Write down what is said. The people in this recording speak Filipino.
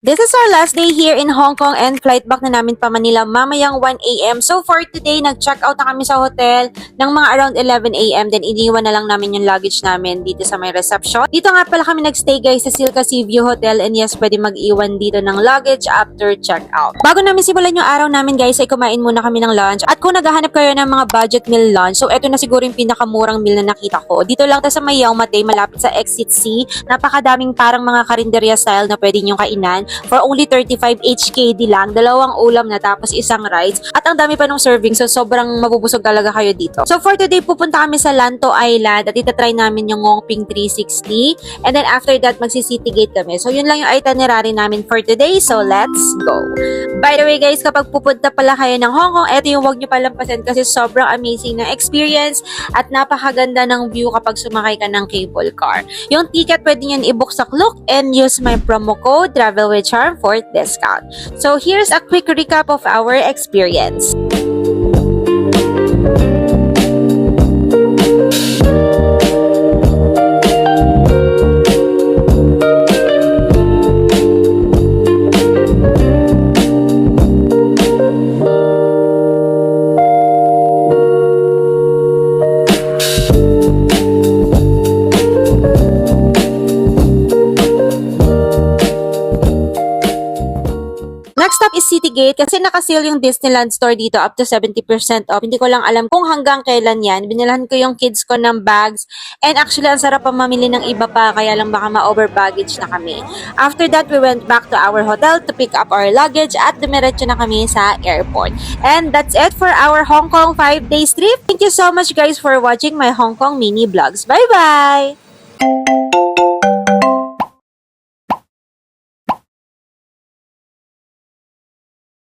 This is our last day here in Hong Kong and flight back na namin pa Manila mamayang 1 a.m. So for today, nag-check out na kami sa hotel ng mga around 11 a.m. Then iniwan na lang namin yung luggage namin dito sa may reception. Dito nga pala kami nagstay guys sa Silka Sea View Hotel and yes, pwede mag-iwan dito ng luggage after check out. Bago namin simulan yung araw namin guys, ay kumain muna kami ng lunch. At kung naghahanap kayo ng mga budget meal lunch, so eto na siguro yung pinakamurang meal na nakita ko. Dito lang ta sa may Yau Ma Tei, malapit sa Exit C. Napakadaming parang mga karinderya style na pwede nyong kainan. For only 35 HKD lang, dalawang ulam na tapos isang rice at ang dami pa ng serving, so sobrang mabubusog talaga kayo dito. So for today, pupunta kami sa Lanto Island at itatry namin yung Ngongping 360 and then after that, magsi-city gate kami. So yun lang yung itinerary namin for today, so let's go! By the way guys, kapag pupunta pala kayo ng Hong Kong, eto yung wag nyo palampasin kasi sobrang amazing na experience at napakaganda ng view kapag sumakay ka ng cable car. Yung ticket pwede nyo i-book sa Klook and use my promo code Travel with Charm for discount. So here's a quick recap of our experience. Next stop is City Gate kasi nakasil yung Disneyland store dito up to 70% off. Hindi ko lang alam kung hanggang kailan yan. Binilhan ko yung kids ko ng bags and actually ang sarap pa mamili ng iba pa kaya lang baka ma-over baggage na kami. After that, we went back to our hotel to pick up our luggage at dumiretso na kami sa airport. And that's it for our Hong Kong 5 days trip. Thank you so much guys for watching my Hong Kong mini vlogs. Bye-bye!